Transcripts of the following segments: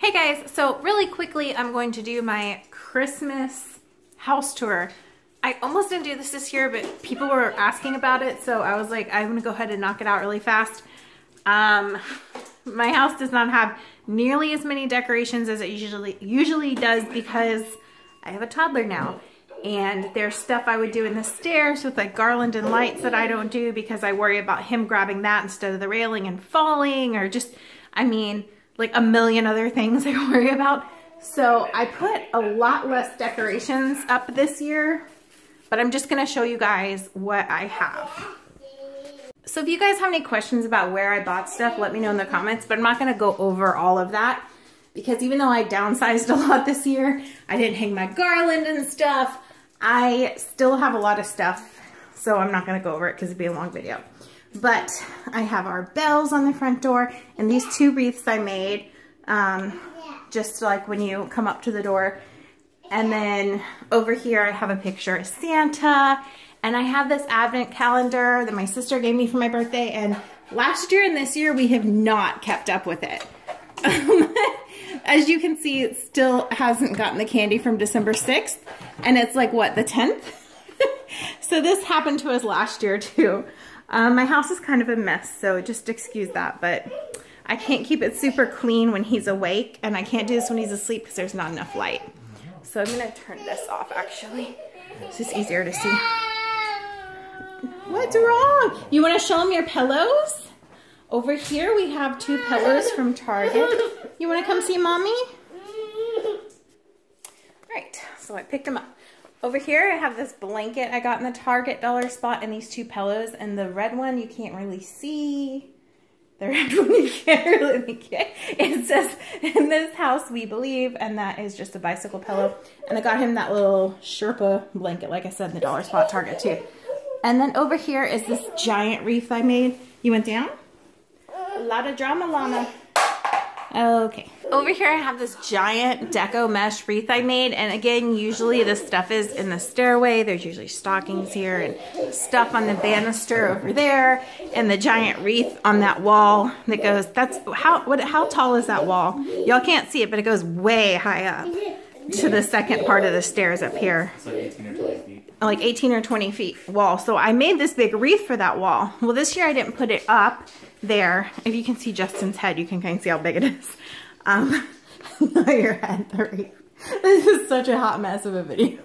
Hey guys, so really quickly I'm going to do my Christmas house tour. I almost didn't do this year, but people were asking about it, so I was like, I'm gonna go ahead and knock it out really fast. My house does not have nearly as many decorations as it usually does because I have a toddler now. And there's stuff I would do in the stairs with like garland and lights that I don't do because I worry about him grabbing that instead of the railing and falling, or just, I mean, like a million other things I worry about. So I put a lot less decorations up this year, but I'm just gonna show you guys what I have. So if you guys have any questions about where I bought stuff, let me know in the comments, but I'm not gonna go over all of that because even though I downsized a lot this year, I didn't hang my garland and stuff, I still have a lot of stuff, so I'm not gonna go over it because it'd be a long video. But I have our bells on the front door and these two wreaths I made, just like when you come up to the door. And then over here I have a picture of Santa, and I have this advent calendar that my sister gave me for my birthday, and last year and this year we have not kept up with it. As you can see, it still hasn't gotten the candy from December 6th, and it's like, what, the 10th? So this happened to us last year too. My house is kind of a mess, so just excuse that, but I can't keep it super clean when he's awake, and I can't do this when he's asleep because there's not enough light. So I'm gonna turn this off actually. It's just easier to see. What's wrong? You wanna show them your pillows? Over here we have two pillows from Target. You wanna come see mommy? Right, so I picked them up. Over here I have this blanket I got in the Target dollar spot and these two pillows, and the red one you can't really see. The red one you can't really see. It says, "In this house we believe," and that is just a bicycle pillow. And I got him that little Sherpa blanket, like I said, in the dollar spot Target too. And then over here is this giant wreath I made. You went down? A lot of drama, llama. Okay. Over here I have this giant deco mesh wreath I made, and again, usually this stuff is in the stairway. There's usually stockings here and stuff on the banister over there, and the giant wreath on that wall that goes, that's, how tall is that wall? Y'all can't see it, but it goes way high up to the second part of the stairs up here. It's like 18 or 20 feet. Like 18 or 20 feet wall. So I made this big wreath for that wall. Well, this year I didn't put it up there. If you can see Justin's head, you can kind of see how big it is. Not your head, the wreath. This is such a hot mess of a video.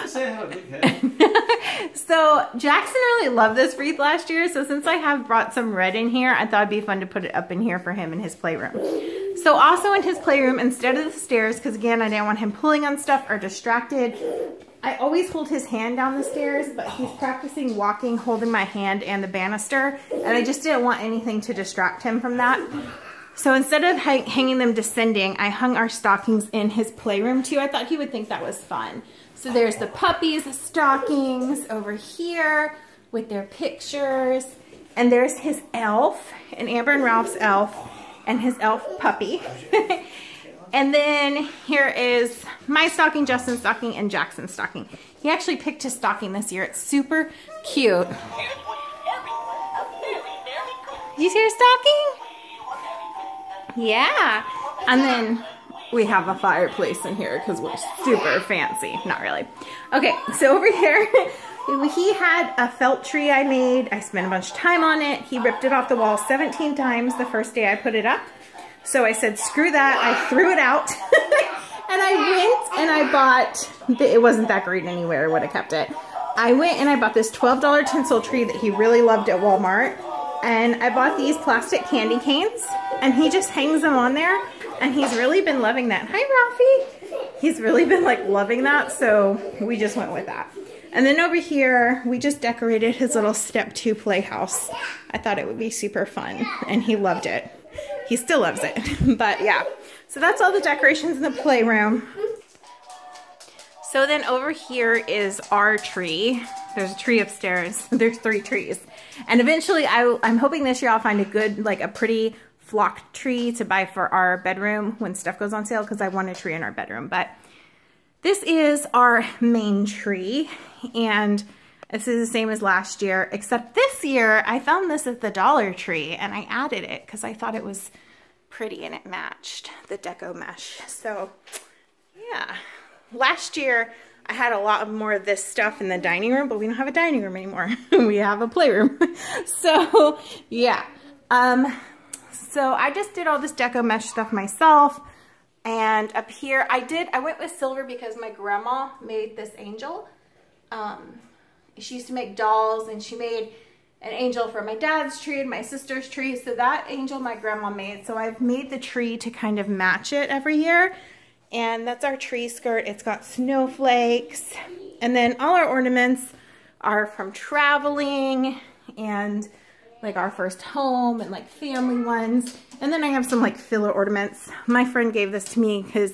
Say I have a big head. So Jackson really loved this wreath last year. So since I have brought some red in here, I thought it'd be fun to put it up in here for him in his playroom. So also in his playroom, instead of the stairs, because again, I didn't want him pulling on stuff or distracted, I always hold his hand down the stairs, but he's practicing walking, holding my hand and the banister, and I just didn't want anything to distract him from that. So instead of hanging them descending, I hung our stockings in his playroom too. I thought he would think that was fun. So there's the puppies' stockings over here with their pictures, and there's his elf, and Amber and Ralph's elf, and his elf puppy. And then here is my stocking, Justin's stocking, and Jackson's stocking. He actually picked his stocking this year. It's super cute. You see your stocking? Yeah. And then we have a fireplace in here because we're super fancy. Not really. Okay, so over here, he had a felt tree I made. I spent a bunch of time on it. He ripped it off the wall 17 times the first day I put it up. So I said, screw that. I threw it out. And I went and I bought, it wasn't that great anywhere, I would have kept it. I went and I bought this $12 tinsel tree that he really loved at Walmart. And I bought these plastic candy canes, and he just hangs them on there, and he's really been loving that. Hi, Ralphie. He's really been like loving that, so we just went with that. And then over here, we just decorated his little step 2 playhouse. I thought it would be super fun, and he loved it. He still loves it, but yeah. So that's all the decorations in the playroom. So then over here is our tree. There's a tree upstairs. There's 3 trees. And eventually I'm hoping this year I'll find a good, like a pretty flock tree to buy for our bedroom when stuff goes on sale, because I want a tree in our bedroom. But this is our main tree, and this is the same as last year, except this year I found this at the Dollar Tree and I added it because I thought it was pretty, and it matched the deco mesh. So yeah, last year I had a lot more of this stuff in the dining room, but we don't have a dining room anymore. We have a playroom. So yeah, so I just did all this deco mesh stuff myself. And up here I went with silver because my grandma made this angel. She used to make dolls, and she made an angel for my dad's tree and my sister's tree. So that angel my grandma made. So I've made the tree to kind of match it every year. And that's our tree skirt. It's got snowflakes. And then all our ornaments are from traveling and like our first home and like family ones. And then I have some like filler ornaments. My friend gave this to me because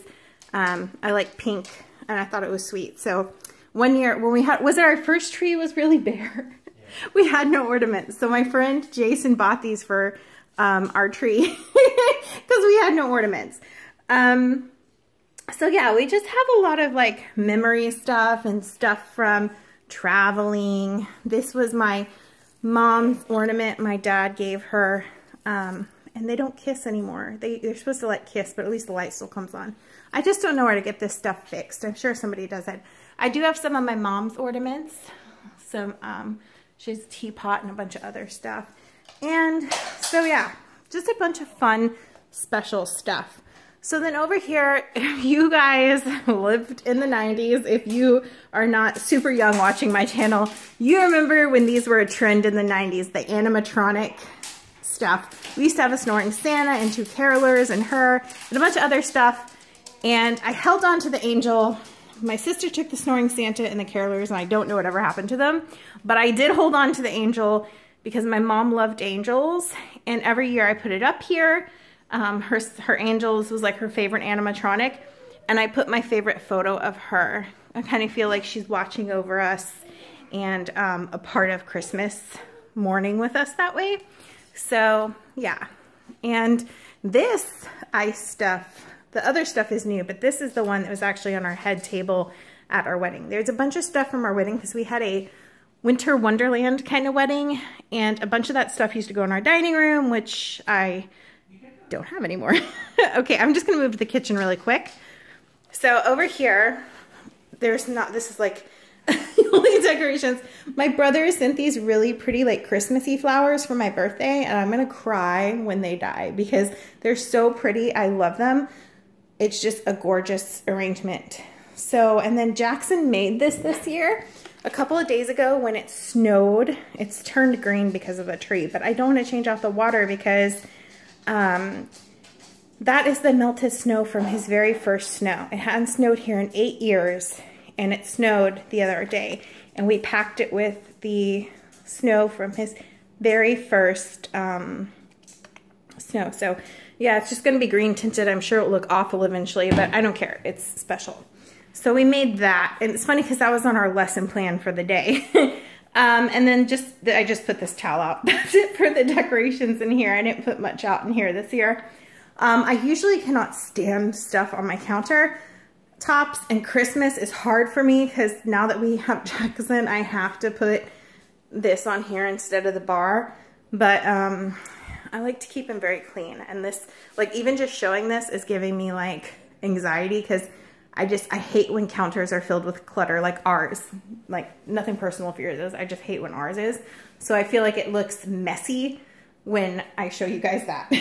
I like pink and I thought it was sweet. So one year when we had, was it our first tree was really bare. Yeah. We had no ornaments. So my friend Jason bought these for our tree because we had no ornaments. So yeah, we just have a lot of like memory stuff and stuff from traveling. This was my mom's ornament my dad gave her. And they don't kiss anymore. They're supposed to like kiss, but at least the light still comes on. I just don't know where to get this stuff fixed. I'm sure somebody does it. I do have some of my mom's ornaments. Some, she has a teapot and a bunch of other stuff. And so yeah, just a bunch of fun, special stuff. So then over here, if you guys lived in the 90s, if you are not super young watching my channel, you remember when these were a trend in the 90s, the animatronic stuff. We used to have a snoring Santa and two carolers and her and a bunch of other stuff. And I held on to the angel. My sister took the snoring Santa and the carolers, and I don't know whatever happened to them. But I did hold on to the angel because my mom loved angels. And every year I put it up here. Her angels was like her favorite animatronic. And I put my favorite photo of her. I kind of feel like she's watching over us and a part of Christmas morning with us that way. So yeah, and this ice stuff, the other stuff is new, but this is the one that was actually on our head table at our wedding. There's a bunch of stuff from our wedding because we had a winter wonderland kind of wedding, and a bunch of that stuff used to go in our dining room, which I don't have anymore. Okay, I'm just gonna move to the kitchen really quick. So over here, there's not, this is like only decorations. My brother sent these really pretty like Christmassy flowers for my birthday, and I'm gonna cry when they die because they're so pretty. I love them. It's just a gorgeous arrangement. So, and then Jackson made this year. A couple of days ago when it snowed, it's turned green because of the tree, but I don't want to change out the water because that is the melted snow from his very first snow. It hadn't snowed here in 8 years. And it snowed the other day, and we packed it with the snow from his very first snow. So yeah, it's just gonna be green tinted. I'm sure it'll look awful eventually, but I don't care, it's special. So we made that, and it's funny because that was on our lesson plan for the day. And then I just put this towel out. That's it for the decorations in here. I didn't put much out in here this year. I usually cannot stand stuff on my counter tops, and Christmas is hard for me because now that we have Jackson, I have to put this on here instead of the bar. But I like to keep them very clean, and this, like, even just showing this is giving me like anxiety because I hate when counters are filled with clutter like ours. Like, nothing personal for yours is, I just hate when ours is. So I feel like it looks messy when I show you guys that.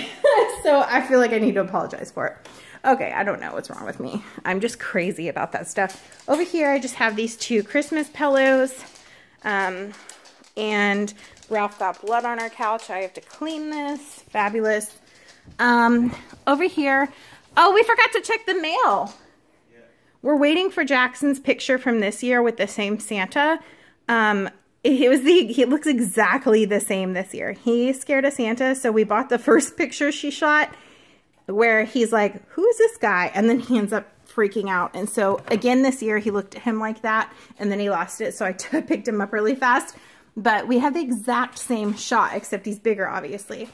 So I feel like I need to apologize for it. Okay, I don't know what's wrong with me. I'm just crazy about that stuff. Over here, I just have these two Christmas pillows. And Ralph got blood on our couch. I have to clean this. Fabulous. Over here, oh, we forgot to check the mail. Yeah. We're waiting for Jackson's picture from this year with the same Santa. He looks exactly the same this year. He's scared of Santa, so we bought the first picture she shot, where he's like, who is this guy? And then he ends up freaking out. And so again this year he looked at him like that, and then he lost it, so I picked him up really fast. But we have the exact same shot, except he's bigger, obviously.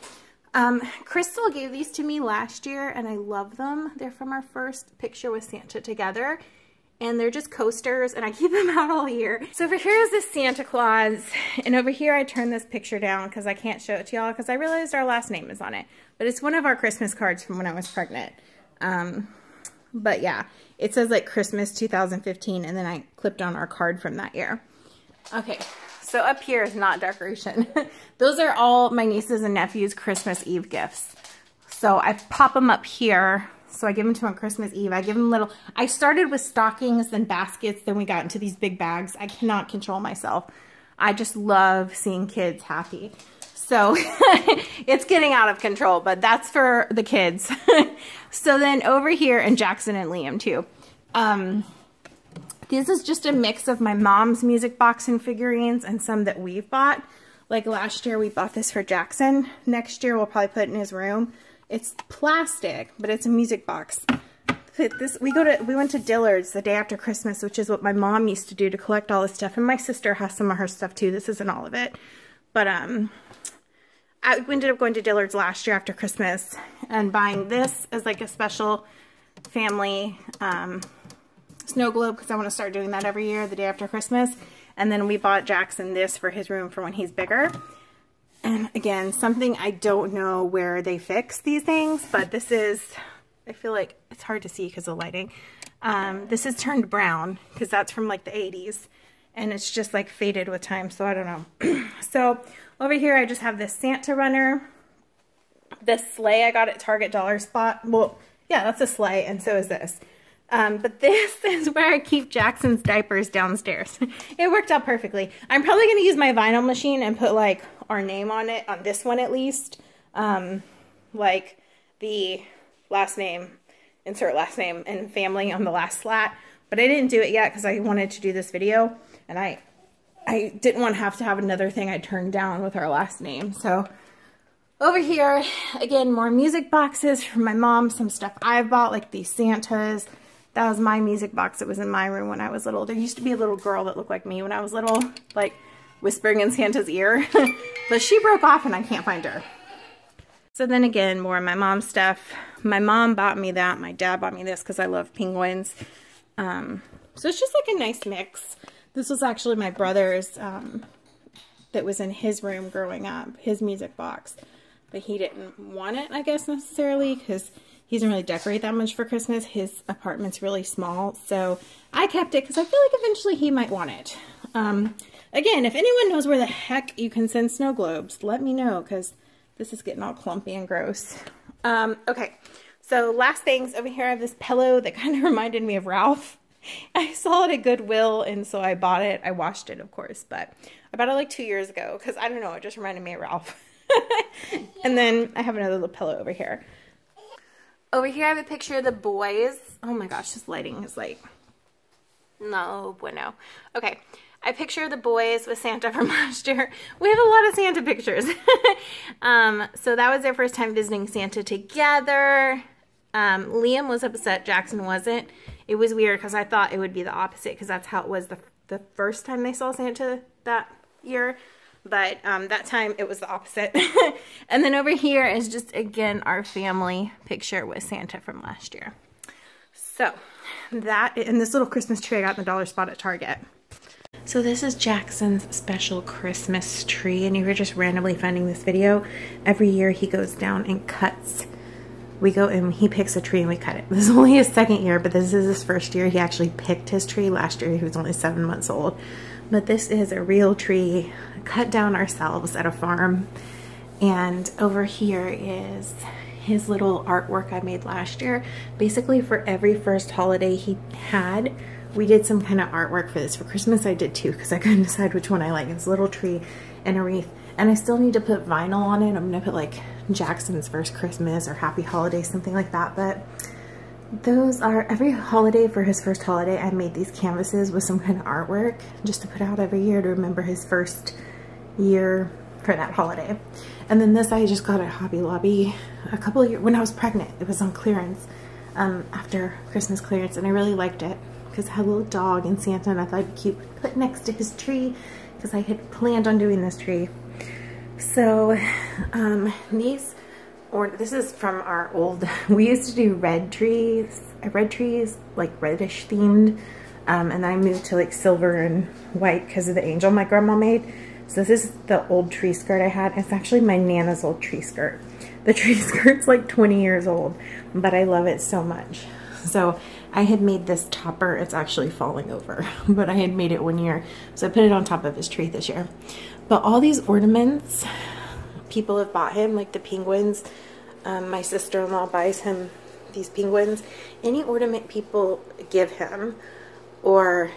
Crystal gave these to me last year, and I love them. They're from our first picture with Santa together. and they're just coasters, and I keep them out all year. So over here is this Santa Claus, and over here I turned this picture down because I can't show it to y'all because I realized our last name is on it. But it's one of our Christmas cards from when I was pregnant. But yeah, it says like Christmas 2015, and then I clipped on our card from that year. Okay, so up here is not decoration. Those are all my nieces and nephews' Christmas Eve gifts. So I pop them up here. So I give them to them on Christmas Eve. I give them little, I started with stockings, then baskets, then we got into these big bags. I cannot control myself. I just love seeing kids happy. So it's getting out of control, but that's for the kids. So then over here, and Jackson and Liam too. This is just a mix of my mom's music box and figurines and some that we've bought. Like last year we bought this for Jackson. Next year we'll probably put it in his room. It's plastic, but it's a music box. We went to Dillard's the day after Christmas, which is what my mom used to do to collect all this stuff. And my sister has some of her stuff too. This isn't all of it. But I ended up going to Dillard's last year after Christmas and buying this as like a special family snow globe, because I want to start doing that every year the day after Christmas. And then we bought Jackson this for his room for when he's bigger. And again, something I don't know where they fix these things, but this is, I feel like it's hard to see because of lighting. This is turned brown because that's from like the 80s, and it's just like faded with time, so I don't know. So over here I just have this Santa runner. This sleigh I got at Target Dollar Spot. Well, yeah, that's a sleigh, and so is this. But this is where I keep Jackson's diapers downstairs. It worked out perfectly. I'm probably going to use my vinyl machine and put like our name on it, on this one at least. Like the last name, insert last name and family on the last slat. But I didn't do it yet because I wanted to do this video. And I didn't want to have another thing I turned down with our last name. So over here, again, more music boxes from my mom. Some stuff I've bought, like these Santas. That was my music box that was in my room when I was little. There used to be a little girl that looked like me when I was little, like whispering in Santa's ear. But she broke off and I can't find her. So then again, more of my mom's stuff. My mom bought me that. My dad bought me this because I love penguins. So it's just like a nice mix. This was actually my brother's that was in his room growing up, his music box. But he didn't want it, I guess, necessarily, because he doesn't really decorate that much for Christmas. His apartment's really small, so I kept it because I feel like eventually he might want it. Again, if anyone knows where the heck you can send snow globes, let me know, because this is getting all clumpy and gross. Okay, so last things. Over here I have this pillow that kind of reminded me of Ralph. I saw it at Goodwill, and so I bought it. I washed it, of course, but I bought it like 2 years ago, because I don't know, it just reminded me of Ralph. And then I have another little pillow over here. Over here I have a picture of the boys. Oh my gosh, this lighting is like, no bueno. Okay, I picture the boys with Santa from last year. We have a lot of Santa pictures. So that was their first time visiting Santa together. Liam was upset, Jackson wasn't. It was weird because I thought it would be the opposite, because that's how it was the first time they saw Santa that year. But that time it was the opposite. And then over here is just, again, our family picture with Santa from last year. So that, and this little Christmas tree I got in the dollar spot at Target. So this is Jackson's special Christmas tree, and you were just randomly finding this video. Every year he goes down and cuts. We go and he picks a tree and we cut it. This is only his second year, but this is his first year. He actually picked his tree. Last year he was only 7 months old. But this is a real tree cut down ourselves at a farm. And over here is his little artwork I made last year. Basically for every first holiday he had, we did some kind of artwork for this. For Christmas I did too, because I couldn't decide which one I like. It's a little tree and a wreath. And I still need to put vinyl on it. I'm gonna put like Jackson's first Christmas or Happy Holiday, something like that. But those are, every holiday for his first holiday, I made these canvases with some kind of artwork just to put out every year to remember his first year for that holiday. And then this I just got at Hobby Lobby a couple of years, when I was pregnant. It was on clearance, after Christmas clearance, and I really liked it because it had a little dog and Santa, and I thought it'd be cute to put next to his tree because I had planned on doing this tree. So this is from our old, we used to do red trees, like reddish themed And I moved to like silver and white because of the angel my grandma made. So this is the old tree skirt I had. It's actually my Nana's old tree skirt. The tree skirt's like 20 years old, but I love it so much. So I had made this topper. It's actually falling over, but I had made it one year. So I put it on top of his tree this year. But all these ornaments, people have bought him, like the penguins. My sister-in-law buys him these penguins. Any ornament people give him or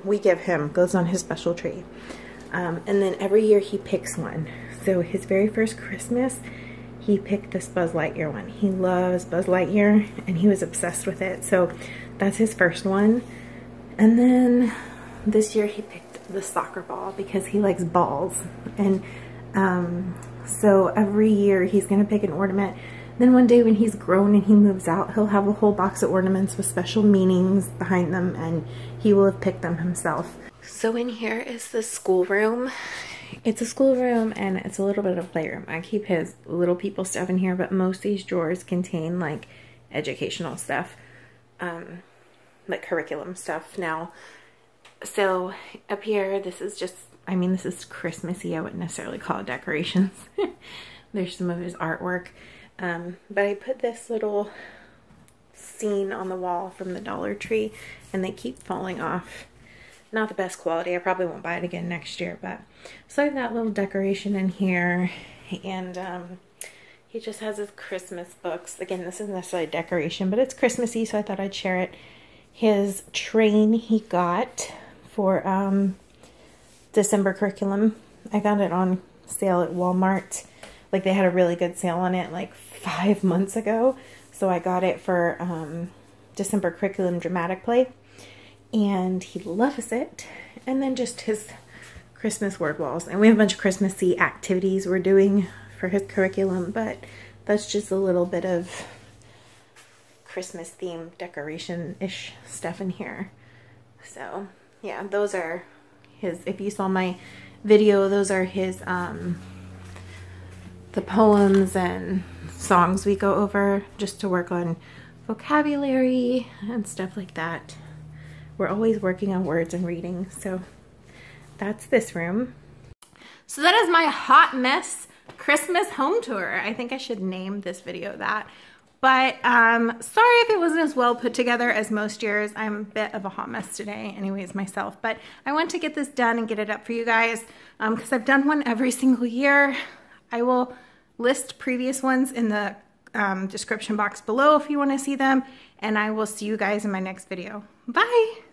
we give him goes on his special tree. And then every year he picks one. So his very first Christmas, he picked this Buzz Lightyear one. He loves Buzz Lightyear and he was obsessed with it. So that's his first one. And then this year he picked the soccer ball because he likes balls. And so every year he's gonna pick an ornament. Then one day when he's grown and he moves out, he'll have a whole box of ornaments with special meanings behind them, and he will have picked them himself. So in here is the schoolroom. It's a schoolroom and it's a little bit of a playroom. I keep his little people stuff in here, but most of these drawers contain like educational stuff, like curriculum stuff now. So up here, this is just, I mean, this is Christmassy. I wouldn't necessarily call it decorations. There's some of his artwork. But I put this little scene on the wall from the Dollar Tree and they keep falling off. Not the best quality. I probably won't buy it again next year, but so I have that little decoration in here, and he just has his Christmas books. Again, this isn't necessarily decoration, but it's Christmassy, so I thought I'd share it. His train he got for December curriculum. I found it on sale at Walmart. Like they had a really good sale on it like 5 months ago. So I got it for December curriculum dramatic play. And he loves it. And then just his Christmas word walls. And we have a bunch of Christmassy activities we're doing for his curriculum. But that's just a little bit of Christmas themed decoration-ish stuff in here. So yeah, those are his, if you saw my video, those are his the poems and songs we go over just to work on vocabulary and stuff like that. We're always working on words and reading. So that's this room. So that is my hot mess Christmas home tour. I think I should name this video that. But sorry if it wasn't as well put together as most years. I'm a bit of a hot mess today anyways myself. But I want to get this done and get it up for you guys because I've done one every single year. I will list previous ones in the description box below if you want to see them. And I will see you guys in my next video. Bye!